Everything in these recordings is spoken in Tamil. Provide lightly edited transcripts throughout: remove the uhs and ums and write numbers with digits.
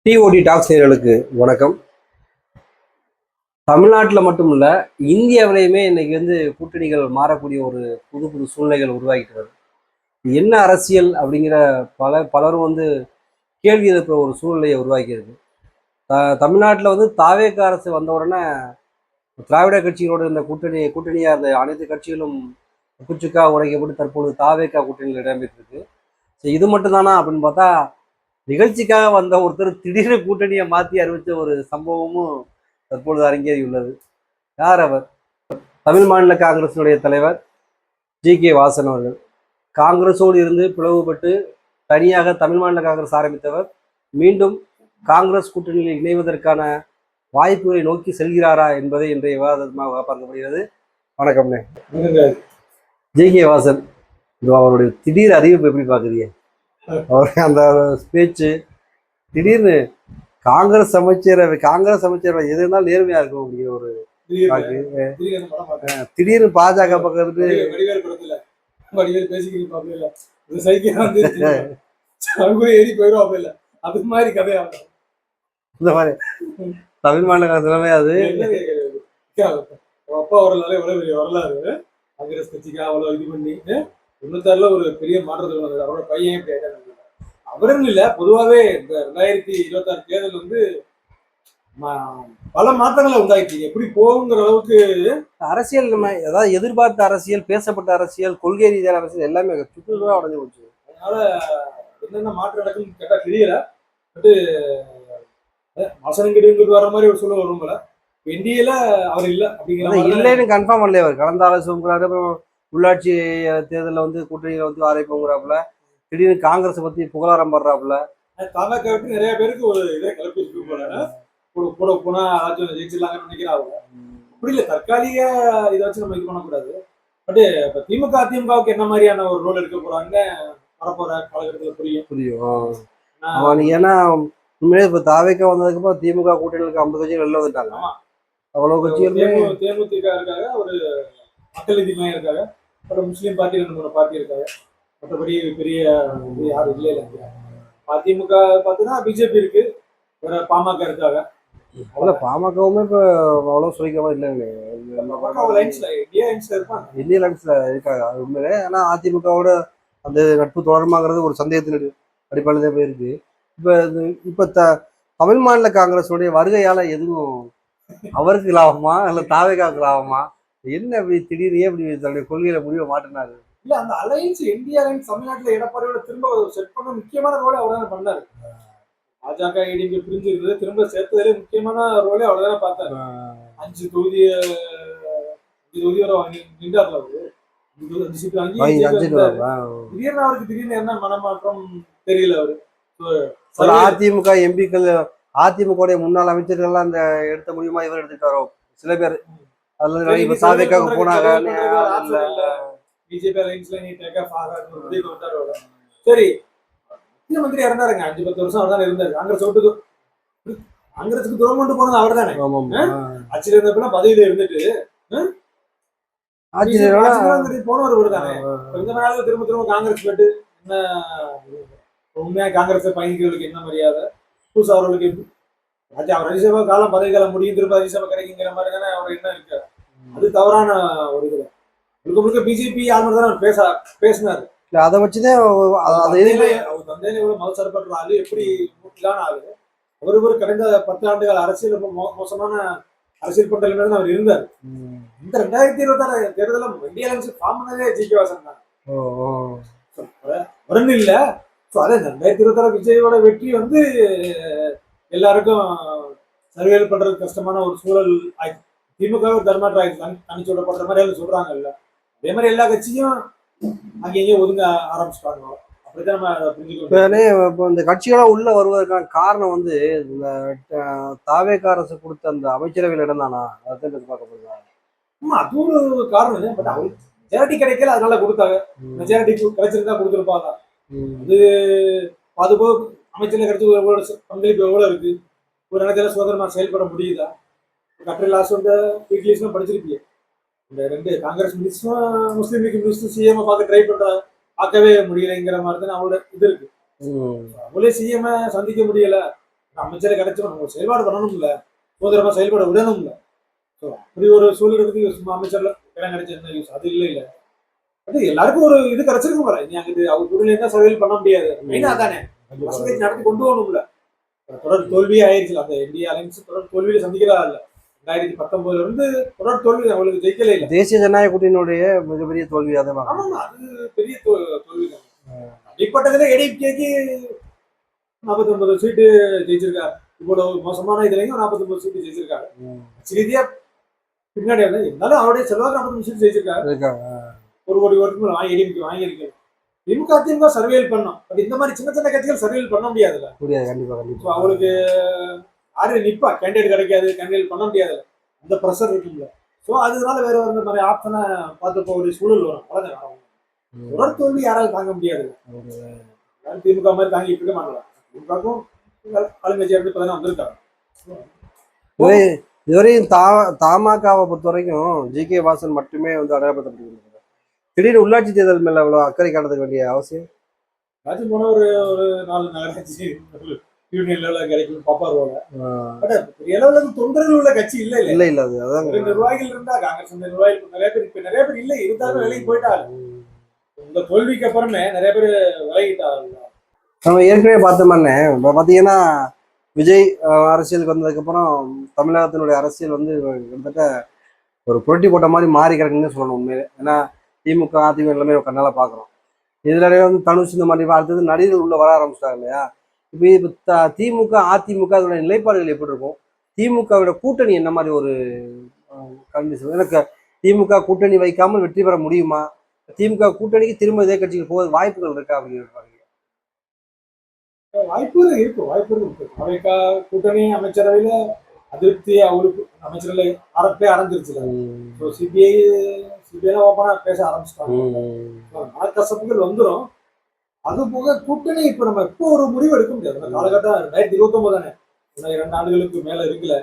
டிஓடி டாக்ஸ் நேயர்களுக்கு வணக்கம். தமிழ்நாட்டில் மட்டும் இல்லை, இந்தியாவிலையுமே இன்னைக்கு கூட்டணிகள் மாறக்கூடிய ஒரு புது புது சூழ்நிலைகள் உருவாகிட்டு வருது. என்ன அரசியல் அப்படிங்கிற பலரும் கேள்வி எழுப்புற ஒரு சூழ்நிலையை உருவாக்கியிருக்கு. தமிழ்நாட்டில் தாவேக அரசு வந்த உடனே திராவிட கட்சிகளோட இந்த கூட்டணியாக இருந்த அனைத்து கட்சிகளும் குச்சுக்கா உடைக்கப்பட்டு தற்போது தாவேகா கூட்டணியில் இடம்பெற்றிருக்கு. ஸோ இது மட்டும்தானா அப்படின்னு பார்த்தா, நிகழ்ச்சிக்காக வந்த ஒருத்தர் திடீர்னு கூட்டணியை மாற்றி அறிவித்த ஒரு சம்பவமும் தற்பொழுது அரங்கேறியுள்ளது. யார் அவர்? தமிழ் மாநில காங்கிரசினுடைய தலைவர் ஜி.கே. வாசன் அவர்கள். காங்கிரஸோடு இருந்து பிளவுபட்டு தனியாக தமிழ் மாநில காங்கிரஸ் ஆரம்பித்தவர் மீண்டும் காங்கிரஸ் கூட்டணியில் இணைவதற்கான வாய்ப்புகளை நோக்கி செல்கிறாரா என்பதை இன்றைய விவாதமாக பார்க்கப்படுகிறது. வணக்கம்ண்ணே. ஜி.கே. வாசன், அவருடைய திடீர் அறிவிப்பு எப்படி பார்க்குறீங்க? அவருக்கு அந்த பேச்சு திடீர்னு காங்கிரஸ் அமைச்சர் எது இருந்தாலும் நேர்மையா இருக்கும் அப்படிங்கிற ஒரு திடீர்னு பாஜக பக்கத்துக்கு இந்த மாதிரி தமிழ் மாநில நிலைமை அது. அப்பா வரலாறு எவ்வளவு பெரிய வரலாறு. காங்கிரஸ் கட்சிக்கு அவ்வளவு இது பண்ணி 96ல ஒரு பெரிய மாற்றத்துக்கு வந்தது. அவரோட பையன் அவருன்னு இல்ல, பொதுவாகவே இந்த 2026 தேர்தல் பல மாற்றங்களை உண்டாயிடுச்சு. எப்படி போகுங்கிற அளவுக்கு அரசியல் நம்ம ஏதாவது எதிர்பார்த்த அரசியல், பேசப்பட்ட அரசியல், கொள்கை ரீதியான அரசியல் எல்லாமே சுற்றுலா உடஞ்சு போச்சு. அதனால என்னென்ன மாற்றம் நடக்குன்னு கேட்டா தெரியல. பட்டு வாசனங்கிட்டு வர்ற மாதிரி ஒரு சூழல் வரும்போல என்டிஏல அவர் இல்லை அப்படிங்கிற இல்லைன்னு கன்ஃபார்ம் பண்ணல. அவர் கலந்த ஆலோசனை அப்புறம் உள்ளாட்சி தேர்தலில் கூட்டணியில் ஆரம்பிப்போங்கிறாப்புல, திடீர்னு காங்கிரஸை பத்தி புகழாரம் படுறாப்புல. தாவேகா விட்டு நிறைய பேருக்கு ஒரு இதை கிளப்பி கூட போனா ஆட்சி ஜெயிச்சிடலாங்கன்னு நினைக்கிறாங்க. அப்படி இல்லை, தற்காலிக இதை வச்சு நம்ம இது பண்ணக்கூடாது. பட் இப்ப திமுக அதிமுகவுக்கு என்ன மாதிரியான ஒரு ரோல் எடுக்க போறாங்க வரப்போற காலகட்டத்தில் புரியும். ஏன்னா உண்மையிலே இப்ப தாவேகா வந்ததுக்கு அப்புறம் திமுக கூட்டணிகளுக்கு 50 கட்சிகள் வெளில வந்துட்டாங்க. அவ்வளவு கட்சிகளுமே தேமுதிக இருக்காங்க, ஒரு மக்கள் நீதி மையம் இருக்காங்க, அப்புறம் முஸ்லீம் பார்ட்டி 2-3 பார்ட்டி இருக்காங்க. மற்றபடி பெரிய யாரும் இல்லை. அதிமுக பார்த்தீங்கன்னா பிஜேபி இருக்கு, வேற பாமக இருக்காங்க. பாமகவுமே இப்ப அவ்வளவு சொல்லிக்காம இல்லைங்க. இந்திய லைன்ஸ்ல இருக்காங்க உண்மையிலே. ஆனா அதிமுகவோட அந்த நட்பு தொடருமாங்கிறது ஒரு சந்தேகத்தின் அடிப்படையில போயிருக்கு. இப்ப தமிழ் மாநில காங்கிரஸுடைய வருகையால எதுவும் அவருக்கு லாபமா இல்ல தாவேகாவுக்கு லாபமா? என்ன அப்படி திடீர்னு அப்படி தன்னுடைய கொள்கையில முடிவை மாற்றினாரு? இல்ல, அந்த அலையன்ஸ் இந்தியா அலையன்ஸ் தமிழ்நாட்டுல எடப்பாடியோட திரும்ப செட் பண்ண முக்கியமான ரோலை அவர் தானே பண்ணாரு. பாஜக ஏடிஎம்கே பிரிஞ்சு இருந்தது, திரும்ப சேர்த்ததுல முக்கியமான ரோலே அவர் தானே பார்த்தாரு. 5 தொகுதி வரை நின்றார்ல அவரு. திடீர்னு அவருக்கு திடீர்னு என்ன மனமாற்றம் தெரியல. அவரு அதிமுக எம்பிக்கள், அதிமுக முன்னாள் அமைச்சர்கள்லாம் அந்த எடுத்த முடியுமா இவர் எடுத்துட்டு வரோம் சில பேர். அதுல இப்ப தாவேகாவுக்கு போனாங்க. பிஜேபி அலைன்ஸ்ல நீ டேக் ஆஃப் ஆகாது வந்தாரு. சரி, முக்கியமந்திரி இறந்தாருங்க. 5-10 வருஷம் அவர் தானே இருந்தாரு. காங்கிரஸுக்கு துரோகம் கொண்டு போனது அவர் தானே. ஆட்சியில் இருந்தப்ப பதவியில இருந்துட்டு போனவர் இவர் தானே. இந்த நாள் திரும்ப காங்கிரஸ் போயிட்டு என்ன உண்மையா காங்கிரஸ் பயணிகளுக்கு என்ன மரியாதை, புதுசா அவர்களுக்கு அவர் ராஜ்யசபா காலம் பதவி காலம் முடியும், திரும்ப ராஜ்யசபா கிடைக்குங்கிற மாதிரி தானே அவர் என்ன இருக்கு. அது தவறான ஒரு இது. முழுக்க பிஜேபி யார் தான் பேசினாரு. அதை வச்சுதான் அவர் தந்தையில எவ்வளவு மதசார்பற்ற ஆளு, எப்படி முக்கியமான ஆளு. ஒரு கடந்த 10 ஆண்டுகள் அரசியல் மோசமான அரசியல் பண்ற தான் அவர் இருந்தார். இந்த 2026 தேர்தலில் இந்திய அலைன்ஸ் ஃபார்ம் பண்ணதே ஜி.கே. வாசன் தான். வரணும் இல்ல. அதே 2026 விஜயோட வெற்றி எல்லாருக்கும் சர்வேல் பண்றது கஷ்டமான ஒரு சூழல் ஆயிடுச்சு. திமுக ஒரு தர்மாற்றம் ஆயிடுச்சு, தனி சொல்லப்படுற மாதிரி எல்லாம் சொல்றாங்கல்ல. அதே மாதிரி எல்லா கட்சியும் அங்கேயும் ஒதுங்க ஆரம்பிச்சுட்டாங்க. அப்படித்தான் நம்ம புரிஞ்சுக்கணும். இப்போ இந்த கட்சிகளாக உள்ள வருவதற்கான காரணம் இந்த தாவேகா அரசு கொடுத்த அந்த அமைச்சரவையில் இடம் தானா? அதை பார்க்கப்படுதா? அது ஒரு காரணம். பட் அவங்க மெஜாரிட்டி கிடைக்கல, அதனால கொடுத்தாங்க. மெஜாரிட்டி கிடைச்சிருந்தா கொடுத்துருப்பாங்க. அது போக அமைச்சர்ல கிடைச்சி பங்களிப்பு எவ்வளவு இருக்கு, ஒரு இடத்துல சுதந்திரமா செயல்பட முடியுதா? கட்ரி லாஸ் வீக்லிஸ்லாம் படிச்சிருப்பீங்க. இந்த 2 காங்கிரஸ் மினிஸ்டரும் முஸ்லீம் லீக் மினிஸ்டரும் சிஎம் பார்க்க ட்ரை பண்றாங்க, பார்க்கவே முடியலைங்கிற மாதிரி தான் அவங்களோட இது இருக்கு. அவங்களே சிஎம் சந்திக்க முடியல, அமைச்சரை கிடைச்சோம் நம்ம செயல்பாடு பண்ணணும்ல, சுதந்திரமா செயல்பட விடணும்ல. ஸோ அப்படி ஒரு சூழலுக்கு சும்மா அமைச்சர்ல இடம் கிடைச்ச என்ன யூஸ்? அது இல்லை இல்ல. அது எல்லாருக்கும் ஒரு இது கிடைச்சிருக்கும் போல. நீ அங்கிட்டு அவர் கூட இருந்தா சர்வேல் பண்ண முடியாது. மெயினா அதானே பர்சன்டேஜ் நடத்தி கொண்டு போகணும்ல. தொடர் தோல்வியே ஆயிடுச்சு. அந்த இந்தியா அலைன்ஸ் தொடர் தோல்வியில சந்திக்கிறா இல்ல. 2019 இருந்து தொடர் தோல்வி அவங்களுக்கு ஜெயிக்கல இல்ல. தேசிய ஜனநாயக கூட்டணியினுடைய மிகப்பெரிய தோல்வி அதை ஆமாமா, அது பெரிய தோல்வி தான். அடிப்பட்டதுல ஏடிஎம்கேக்கு 49 சீட்டு ஜெயிச்சிருக்காரு. இவ்வளவு மோசமான இதுலயும் 49 சீட்டு ஜெயிச்சிருக்காரு. ரீதியா பின்னாடி வந்து இருந்தாலும் அவருடைய செல்வாக்கு 49 சீட்டு ஜெயிச்சிருக்காரு. 1 கோடி ஓட்டுக்கு மேல வாங்கியிருக்காரு. திமுக சர்வேல் பண்ணோம். பட் இந்த மாதிரி சின்ன சின்ன கட்சிகள் சர்வேல் பண்ண முடியாதுல்ல. கண்டிப்பா கண்டிப்பா. அவங்களுக்கு யாரு நிப்பா கேண்டிடேட் கிடைக்காது, கேண்டிடேட் பண்ண முடியாதுல்ல. அந்த ப்ரெஷர் இருக்குல்ல. ஸோ அதனால வேற ஒரு மாதிரி ஆப்ஷனை பார்த்து போக வேண்டிய சூழல் வரும். அவ்வளவுதான். தொடர் தோல்வி யாராலும் தாங்க முடியாது. திமுக மாதிரி தாங்கிட்டு இருக்க மாட்டாங்க. திமுகவும் ஆளுங்கட்சியா இருந்து இப்பதான் வந்திருக்காங்க. இதுவரையும் தமாகாவை பொறுத்த வரைக்கும் ஜி.கே. வாசன் மட்டுமே வந்து அடையாளப்படுத்தப்படுகிறது. திடீர்னு உள்ளாட்சி தேர்தல் மேல அவ்வளவு அக்கறை காட்டுறதுக்கு வேண்டிய அவசியம். ராஜு போன ஒரு 4 நகராட்சி யூனியன் லெவலில் கிடைக்கும் பாப்பார் போல. பட் பெரிய அளவுக்கு தொண்டர்கள் உள்ள கட்சி இல்ல இல்ல அது அதான் நிர்வாகிகள் இருந்தா காங்கிரஸ் நிர்வாகிகள் நிறைய பேர் இல்ல இருந்தாலும் விலகி போயிட்டாங்க. இந்த தோல்விக்கு அப்புறமே நிறைய பேர் விலகிட்டாங்க. நம்ம ஏற்கனவே பார்த்தோம்னே இப்போ பார்த்தீங்கன்னா விஜய் அரசியலுக்கு வந்ததுக்கப்புறம் தமிழகத்தினுடைய அரசியல் வந்து கிட்டத்தட்ட ஒரு புரட்டி போட்ட மாதிரி மாறி கிடக்குன்னு சொல்லணும் உண்மையிலே. ஏன்னா திமுக அதிமுக எல்லாமே கண்ணால பார்க்குறோம். இதுல வந்து தனுஷ் இந்த மாதிரி அடுத்தது நடிகர்கள் உள்ள வர ஆரம்பிச்சிட்டாங்க இல்லையா. இப்போ திமுக அதிமுக அதோட நிலைப்பாடுகள் எப்படி இருக்கும்? திமுகவோட கூட்டணி என்ன மாதிரி ஒரு கண்டிஷன்? எனக்கு திமுக கூட்டணி வைக்காமல் வெற்றி பெற முடியுமா? திமுக கூட்டணிக்கு திரும்ப இதே கட்சிக்கு போக வாய்ப்புகள் இருக்கா அப்படின்னு வாய்ப்புகள் இருக்கு. அவைக்கா கூட்டணி அமைச்சரவையில அதிருப்தி அவருக்கு அமைச்சரவை அடைஞ்சிருச்சு. சிபிஐ ஓப்பனா பேச ஆரம்பிச்சிட்டாங்க. மனக்கசப்புகள் வந்துடும். அது போக கூட்டணி இப்ப நம்ம இப்போ ஒரு முடிவு எடுக்க முடியாது. அந்த காலகட்டம் 2029 தானே, 2 ஆண்டுகளுக்கு மேல இருக்குல்ல.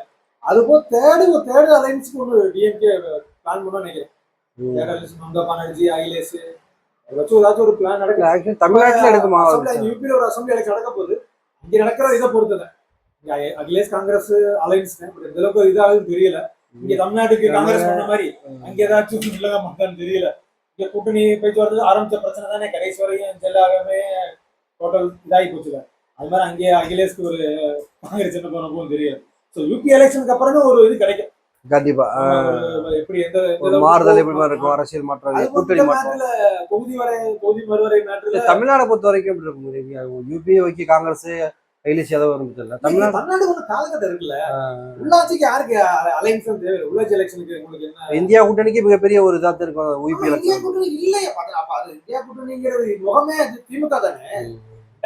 அது போக தேர்டு அலைன்ஸ்க்கு ஒன்று டிஎம்கே பிளான் பண்ண நினைக்கிறேன். மம்தா பானர்ஜி, அகிலேஷ் வச்சு ஏதாச்சும் ஒரு பிளான் நடக்குது. தமிழ்நாட்டில் எடுக்குமா? யூபியில் ஒரு அசம்பிளி எலெக்ஷன் நடக்க போகுது. இங்க நடக்கிற இதை பொறுத்தது அகிலேஷ் காங்கிரஸ் அலைன்ஸ் இந்த அளவுக்கு இதாகும் தெரியல. இங்க தமிழ்நாட்டுக்கு காங்கிரஸ் பண்ண மாதிரி அங்க ஏதாச்சும் இல்லதா மாட்டான்னு தெரியல. இங்க கூட்டணி பேச்சுவார்த்தை ஆரம்பிச்ச பிரச்சனை தானே கடைசி வரையும் எல்லாமே டோட்டல் இதாகி போச்சுல. அது மாதிரி அங்கே அகிலேஷ்க்கு ஒரு காங்கிரஸ் என்ன பண்ண போகும் தெரியல. ஸோ யூபி எலெக்ஷனுக்கு அப்புறமே ஒரு இது கிடைக்கும் கண்டிப்பா. எப்படி எந்த மாறுதல் எப்படி இருக்கும், அரசியல் மாற்றம், கூட்டணி மாற்றம், தொகுதி மறுவரை மேட்டர்ல தமிழ்நாடு பொறுத்த வரைக்கும் எப்படி இருக்கும்? யூபி ஓகே காங்கிரஸ் அகிலேஷ் யாதவ் இருந்துச்சுல்ல. தமிழ்நாடு ஒரு காலகட்டம் இருக்குல்ல. உள்ளாட்சிக்கு யாருக்கு அலைன்ஸ் தேவை? உள்ளாட்சி எலெக்ஷனுக்கு உங்களுக்கு என்ன? இந்தியா கூட்டணிக்கு மிகப்பெரிய ஒரு இதா இருக்கும் யூபி இந்தியா கூட்டணி இல்லையா? அப்ப அது இந்தியா கூட்டணிங்கிறது முகமே திமுக தானே.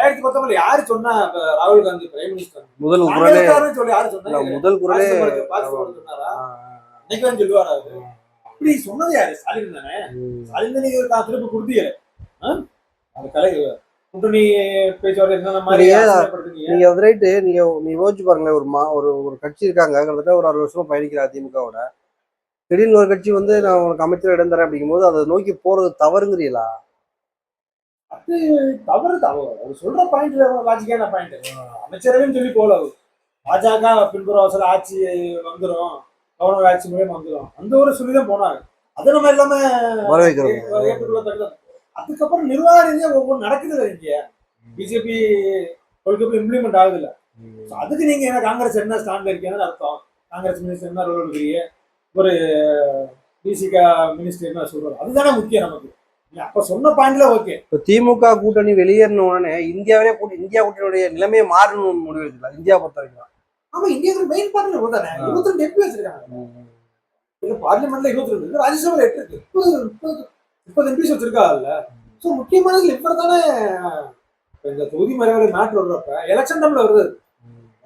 2019 யாரு சொன்னா? ராகுல் காந்தி பிரைம் மினிஸ்டர் முதல் குரலே சொல்லி யாரு சொன்னா? முதல் குரலே சொன்னாரா? இன்னைக்கு சொல்லுவாரா? அப்படி சொன்னது யாரு? ஸ்டாலின் தானே. ஸ்டாலின் நீங்க திருப்பி கொடுத்தீங்க. அந்த கலை கூட்டணி பேச்சுவார்த்தை என்ன மாதிரி நீங்க அது ரைட்டு. நீ யோசிச்சு பாருங்களேன். ஒரு கட்சி இருக்காங்க, கிட்டத்தட்ட ஒரு 6 வருஷமா பயணிக்கிறார் திமுகவோட. திடீர்னு ஒரு கட்சி வந்து நான் உனக்கு அமைச்சர் இடம் தரேன் அப்படிங்கும் போது அதை நோக்கி போறது தவறுங்கிறீங்களா? அது தவறு. அவர் சொல்ற பாயிண்ட் லாஜிக்கான பாயிண்ட். அமைச்சரவைன்னு சொல்லி போல பாஜக பின்புற அவசர ஆட்சி வந்துடும், கவர்னர் ஆட்சி மூலியமா வந்துடும், அந்த ஒரு சொல்லிதான் போனாங்க. அது நம்ம எல்லாமே ஏற்றுக்கொள்ளத்தக்கது. அதுக்கப்புறம் நிர்வாக ரீதியா ஒவ்வொரு நடக்குது இங்க. பிஜேபி கொள்கை இம்ப்ளிமெண்ட் ஆகுது இல்ல. அதுக்கு நீங்க என்ன காங்கிரஸ் என்ன ஸ்டாண்ட்ல இருக்கீங்கன்னு அர்த்தம். காங்கிரஸ் மினிஸ்டர் என்ன ரோல் எடுக்கிறீங்க, ஒரு பிசிகா மினிஸ்டர் என்ன சொல்றாரு, அதுதானே முக்கியம் நமக்கு. அப்ப சொன்ன பாயிண்ட்ல ஓகே. இப்போ திமுக கூட்டணி வெளியேறின உடனே இந்தியா கூட்டணியுடைய நிலைமையை மாறணும் முடிவு எடுக்கல இந்தியா பொறுத்த வரைக்கும். ஆமா, இந்தியாவுக்கு மெயின் பார்ட்னர் தானே. 22 எம்பி வச்சிருக்காங்க. பார்லிமெண்ட்ல 22 இருக்கு, ராஜ்யசபால 8 இருக்கு, 30 எம்பிஸ் வச்சிருக்காங்கல்ல. ஸோ முக்கியமானது இப்ப தானே இந்த தொகுதி மறைவுகளை மேட்ரு வர்றப்ப எலெக்ஷன் டைம்ல வருது.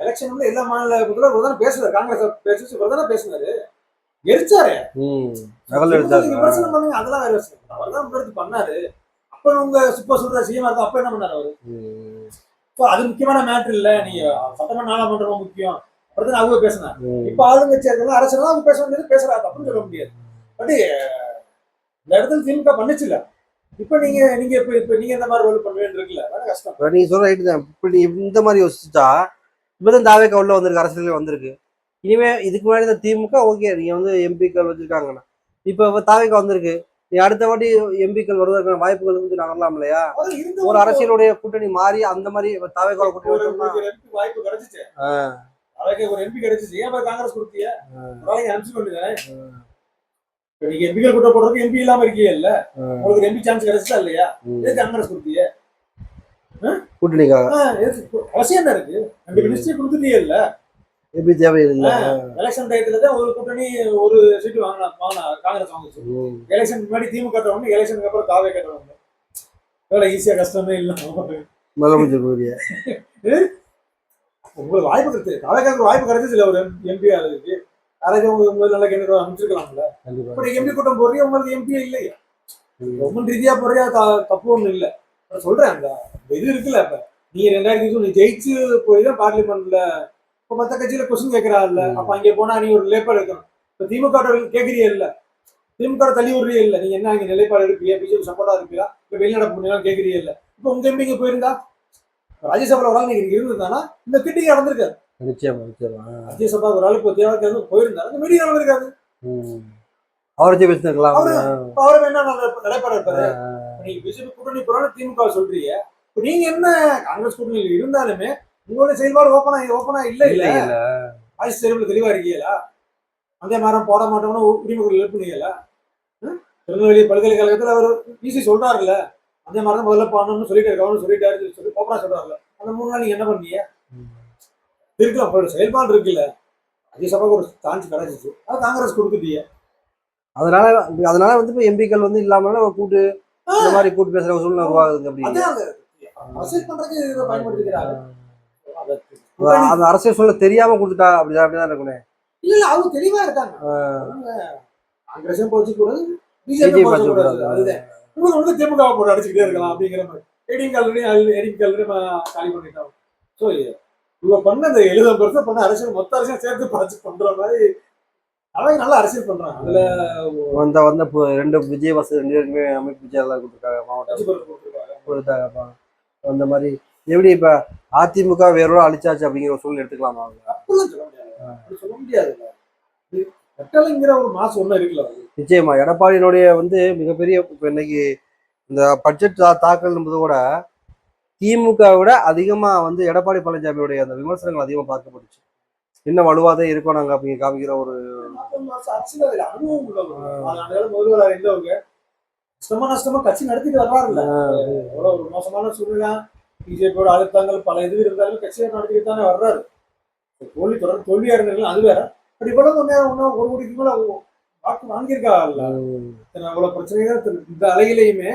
எலெக்ஷன் டைம்ல எல்லா மாநில முதல்வர் தானே பேசுறாரு. காங்கிரஸ் பேசி தானே பேசினாரு, எரிச்சாரு, விமர்சனம் பண்ணுங்க. அதெல்லாம் வேற விஷயம். அவர் தான் முன்னாடி பண்ணாரு. அப்ப உங்க சொல்ற சிஎம் இருந்தா அப்ப என்ன பண்ணாரு அவரு? அது முக்கியமான மேட்ரு இல்ல. நீங்க சட்டமன்ற நாடாளுமன்றம் முக்கியம் அப்படின்னு அவங்க பேசினார். இப்ப ஆளுங்கட்சியா இருக்கலாம் அரசு அவங்க பேச வேண்டியது பேசுறாரு, தப்புன்னு சொல்ல முடியாது. பட் இந்த இடத்துல திமுக பண்ணுச்சு இல்ல. இப்ப நீங்க இப்ப நீங்க இந்த மாதிரி ரோல் பண்ண வேண்டிய இருக்குல்ல, கஷ்டம். நீங்க சொல்ற ரைட்டு தான். இப்படி இந்த மாதிரி யோசிச்சா இப்பதான் தாவேக்கா உள்ள வந்திருக்கு, அரசியல் வந்திருக்கு. இனிமே இதுக்கு முன்னாடி இந்த திமுக ஓகே, நீங்க வந்து எம்பிக்கள் வச்சிருக்காங்கண்ணா, இப்ப தாவேக்கா வந்திருக்கு, நீ அடுத்த வாட்டி எம்பிக்கள் வருவதற்கான வாய்ப்புகள் வந்து நகரலாம் இல்லையா? அவர் ஒரு இருந்தவங்க அரசியலுடைய கூட்டணி மாறி அந்த மாதிரி தாவேக்கா கூட்டணி ஒரு வச்சோம்னா. உங்களுக்கு ஒரு MP வாய்ப்பு கிடைச்சிச்சு. அதுக்கு ஒரு MP கிடைச்சிச்சு. ஏன் போய் காங்கிரஸ் கொடுத்தீங்க? ஒரு நாளைக்கு அனுப்பிச்சு வேண்டியதானே? இப்ப நீங்க எம்பிக்கள் கூட்ட போடுறதுக்கு MP இல்லாம இருக்கீங்க இல்ல? உங்களுக்கு ஒரு MP சான்ஸ் கிடைச்சா இல்லையா? எதுக்கு காங்கிரஸ் கொடுத்தீங்க? கூட்டணிக்காக அவசியம் என்ன இருக்கு? 2 மினிஸ்ட்ரி கொடுத்துட்டீங்க இல்ல? எப்படி தேவையில்லை. எலெக்ஷன் டயத்துல தான் ஒரு கூட்டணி ஒரு சீட்டு வாங்கினா காங்கிரஸ் வாங்குச்சு. எலெக்ஷன் முன்னாடி திமுக கட்டணும், எலெக்ஷனுக்கு அப்புறம் தாவே கட்டணும். எவ்வளவு ஈஸியா கஷ்டமே இல்ல. முதலமைச்சர் கூறிய உங்களுக்கு வாய்ப்பு கிடைச்சு தாவேக்காவுக்கு வாய்ப்பு கிடைச்சது இல்ல, ஒரு MP ஆகுதுக்கு யாராச்சும் உங்களுக்கு நல்ல கேண்டிடேட் அமைச்சிருக்கலாம்ல. இப்ப நீங்க MP கூட்டம் போடுறீங்க, உங்களுக்கு MP இல்லையா? கவர்மெண்ட் ரீதியா போறியா தப்பு ஒண்ணும் இல்ல. நான் சொல்றேன் அந்த இது இருக்குல்ல, இப்ப நீ 2020 நீ ஜெயிச்சு போய் தான் பார்லிமெண்ட்ல இப்ப மத்த கட்சியில கொஸ்டின் கேட்கறா இல்ல, அப்ப அங்கே போனா நீ ஒரு நிலைப்பாடு எடுக்கணும். இப்ப திமுக கேட்கறிய இல்ல, திமுக தள்ளி விடுறிய இல்ல, நீங்க என்ன அங்க நிலைப்பாடு எடுப்பீங்க, பிஜேபி சப்போர்ட்டா இருப்பீங்களா, இப்ப வெளிநடப்பு பண்ணலாம் கேட்கறிய இல்ல. இப்ப உங்க எம்பி இங்க போயிருந்தா ராஜ்யசபால ஒரு ஆள் நீங்க இருந்ததுனா இந்த கிட்டிங் நடந்திருக்காது. நிச்சயமா நிச்சயமா. ராஜ்யசபா ஒரு ஆள் இப்போ தேவைக்கு போயிருந்தா இந்த மீடியா நடந்திருக்காது. அவரே பேசிருக்கலாம். அவரு என்ன நிலைப்பாடு இருப்பாரு? நீங்க பிஜேபி கூட்டணி போறாலும் திமுக சொல்றீங்க, இப்ப நீங்க என்ன காங்கிரஸ் கூட்டணியில் இருந்தாலுமே உங்களுடைய செயல்பாடு ஓப்பனா இல்ல இல்ல ஆட்சி தேர்வுல தெளிவா இருக்கீங்களா? அதே மாதிரி போட மாட்டோம்னு உரிமைகள் எழுப்புனீங்களா? திருநெல்வேலி பல்கலைக்கழகத்துல அவர் ஈஸி சொல்றாருல்ல, அதே மாதிரி தான் முதல்ல பண்ணணும்னு சொல்லிட்டு இருக்கவனு சொல்லிட்டாரு சொல்லி ஓப்பனா சொல்றாருல்ல, அந்த 3 நாள் நீங்க என்ன பண்ணீங்க? இருக்கலாம், அவரோட செயல்பாடு இருக்குல்ல. ராஜ்யசபாவுக்கு ஒரு சான்ஸ் கிடைச்சிச்சு, அது காங்கிரஸ் கொடுத்துட்டீங்க. அதனால அதனால வந்து இப்ப எம்பிக்கள் வந்து இல்லாம கூட்டு இந்த மாதிரி கூட்டு பேசுற ஒரு சூழ்நிலை உருவாகுது. அப்படி அரசியல் பண்றதுக்கு இதை பயன்படுத்திக்கிறாங்க. அந்த அரசியல் சூழ்நிலை தெரியாம கொடுத்துட்டா அப்படிதான் இருக்கணும். இல்ல அவங்க தெளிவா இருக்காங்க. காங்கிரஸும் போச்சு கூடாது, பிஜேபி போச்சு கூடாது. அதுதான் உங்களுக்கு திமுக போட்டு அடிச்சுக்கிட்டே இருக்கலாம் அப்படிங்கிற மாதிரி எடிங் கல்வி காலி பண்ணிட்டாங்க. ஸோ இவங்க பண்ண இந்த 70% பண்ண அரசியல் மொத்த அரசியல் சேர்த்து பார்த்து பண்ற மாதிரி அவங்க நல்லா அரசியல் பண்றாங்க. அதுல வந்த 2 விஜய் வசதி 2 பேருக்குமே அமைப்பு செயலாளர் கொடுத்துருக்காங்க, மாவட்டம் கொடுத்தாங்க. அந்த மாதிரி எப்படி இப்ப அதிமுக வேறோட அழிச்சாச்சு அப்படிங்கிற ஒரு சூழ்நிலை எடுத்துக்கலாமா? அப்படிலாம் சொல்ல முடியாது. கட்டளைங்கிற ஒரு மாசம் ஒன்றும் இருக்குல்ல. நிச்சயமா எடப்பாடியினுடைய வந்து மிகப்பெரிய இப்ப இன்னைக்கு இந்த பட்ஜெட் தாக்கல் என்பது கூட திமுக விட அதிகமா வந்து எடப்பாடி பழனிசாமியுடைய அந்த விமர்சனங்கள் அதிகமா பார்க்கப்பட்டுச்சு. இன்னும் வலுவாதான் இருக்கோம் நாங்க அப்படிங்க காமிக்கிற ஒரு அரசியல் அனுபவம் உள்ளவங்க முதல்வராக இருந்தவங்க நஷ்டமா கட்சி நடத்திட்டு வர்றாருல்ல. எவ்வளவு ஒரு மோசமான சூழ்நிலை, பிஜேபியோட அழுத்தங்கள் பல இது இருந்தாலும் கட்சியை நடத்திட்டு தானே வர்றாரு. தோல்வியா இருந்தாலும் அது வேற. அப்படி கூட ஒன்னும் ஒரு கோடிக்கு மேல வாக்கு வாங்கியிருக்காங்கல்ல. அவ்வளவு பிரச்சனைகள் இந்த அலையிலையுமே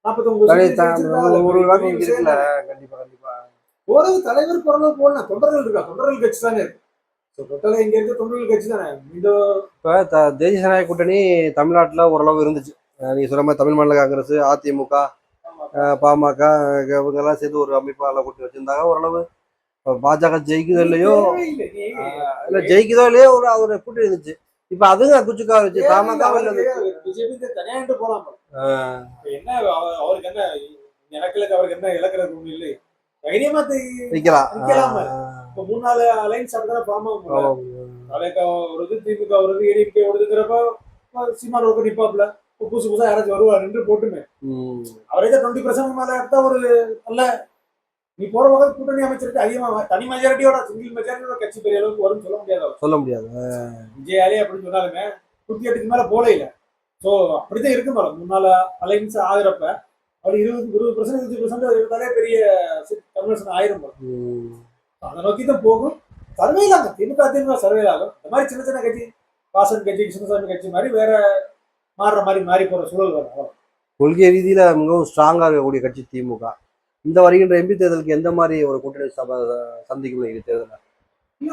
49 ஓரளவு தலைவர் பிறந்தது போல தொண்டர்கள் இருக்கா, தொண்டர்கள் கட்சி தானே இருக்கு. தொட்டலை இங்க இருக்க தொண்டர்கள் கட்சி தானே. இப்ப தேசிய ஜனநாயக கூட்டணி தமிழ்நாட்டுல ஓரளவு இருந்துச்சு. நீங்க சொல்ற மாதிரி தமிழ் மாநில காங்கிரஸ், அதிமுக, பாமக இவங்கெல்லாம் சேர்ந்து ஒரு அமைப்பாளர் கூட்டி வச்சிருந்தாங்க. ஓரளவு பாஜக ஜெயிக்குதோ இல்லையோ, இல்ல ஜெயிக்குதோ இல்லையோ ஒரு கூட்டணி இருந்துச்சு. இப்ப அதுவும் குச்சுக்கா வச்சு பாமக பிஜேபி தனியாண்டு போலாம். என்ன அவருக்கு என்ன எனக்கு அவருக்கு என்ன இழக்கிறது ஒண்ணு இல்லை, தைரியமா வைக்கலாம். இப்ப 3-4 அலைன்ஸ் அப்படிதான் ஃபார்ம் ஆகும். வருது, திமுக வருது, ஏடிஎம்கே வருதுங்கிறப்ப சீமான் ரோக்க நிப்பாப்ல புதுசா யாராச்சும் வருவார் என்று போட்டுமே அவரே 20% மேல எடுத்தா ஒரு நல்ல நீ போற வகை கூட்டணி அமைச்சிருக்கு. அதிகமா தனி மெஜாரிட்டியோட சிங்கிள் மெஜாரிட்டியோட கட்சி பெரிய அளவுக்கு வரும்னு சொல்ல முடியாது. விஜயாலே அப்படின்னு சொன்னாலுமே 108க்கு மேல போல இல்ல. ஸோ அப்படிதான் இருக்கு மேடம். 3-4 அலைன்ஸ் ஆகுறப்ப அவர் 20% 20% இருந்தாலே பெரிய கன்வர்ஷன் ஆயிரும். அதை நோக்கி தான் போகும். சர்வேல் ஆகும், திமுக சர்வேல் ஆகும். இந்த மாதிரி சின்ன சின்ன கட்சி, வாசன் கட்சி, கிருஷ்ணசாமி கட்சி மாதிரி வேற மாறி போற சூழல் வரும். கொள்கை ரீதியில மிகவும் ஸ்ட்ராங்கா இருக்கக்கூடிய கட்சி திமுக. இந்த வருகின்ற எம்பி தேர்தலுக்கு எந்த மாதிரி ஒரு கூட்டணி சந்திக்கும் இது தேர்தல்?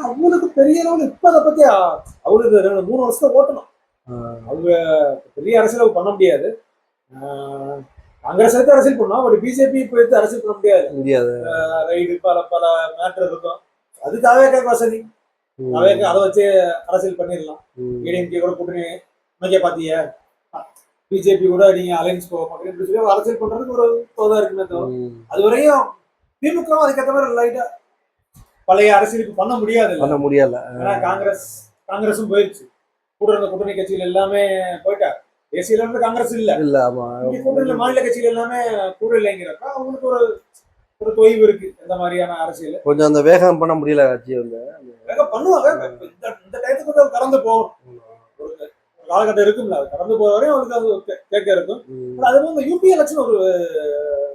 அவங்களுக்கு பெரிய அளவில் இப்ப அதை பத்தி அவங்களுக்கு 2-3 வருஷத்தை ஓட்டணும். அவங்க பெரிய அரசியல் பண்ண முடியாது. காங்கிரஸ் எடுத்து அரசியல் பண்ணோம், பட் பிஜேபி இப்ப எடுத்து அரசியல் பண்ண முடியாது. ரைடு பல மேட்டர் இருக்கும். அது தாவேக்கா வசதி, தாவேக்கா அதை வச்சு அரசியல் பண்ணிடலாம். ஏடிஎம்கே கூட கூட்டணி அமைக்க பாத்தீங்க, பிஜேபி கூட நீங்க அலைன்ஸ் போக மாட்டேங்க அரசியல் பண்றதுக்கு ஒரு தோதா இருக்குமே தவிர அது வரையும் திமுக அதுக்கேற்ற மாதிரி லைட்டா பழைய அரசியலுக்கு பண்ண முடியாது. பண்ண முடியல. ஏன்னா காங்கிரஸும் போயிடுச்சு. கூட இருந்த கூட்டணி கட்சிகள் எல்லாமே போயிட்டார். தேசிய லெவலில் காங்கிரஸ் இல்ல. ஆமா. இங்க கூட்டணியில மாநில கட்சிகள் எல்லாமே கூட இல்லைங்கிறப்ப அவங்களுக்கு ஒரு ஒரு தொய்வு இருக்கு. இந்த மாதிரியான அரசியல் கொஞ்சம் அந்த வேகம் பண்ண முடியல கட்சி வந்து. பண்ணுவாங்க. இந்த டயத்துக்கு கடந்து போகும். ஒரு காலகட்டம் இருக்கும்ல, அது கடந்து போற வரையும் அவங்களுக்கு அது கேட்க இருக்கும். அதுவும் இந்த யூபி எலெக்ஷன் ஒரு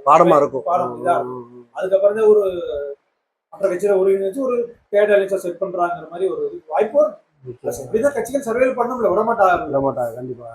பாடமா இருக்கும். பாடம் இதா இருக்கும். அதுக்கப்புறம் தான் ஒரு மற்ற கட்சியில ஒருங்கிணைச்சு ஒரு தேர்ட் எலெக்ஷன் செட் பண்றாங்கிற மாதிரி ஒரு வாய்ப்பு எப்படிதான் கட்சிகள் சர்வே பண்ண விட மாட்டாங்க. கண்டிப்பா.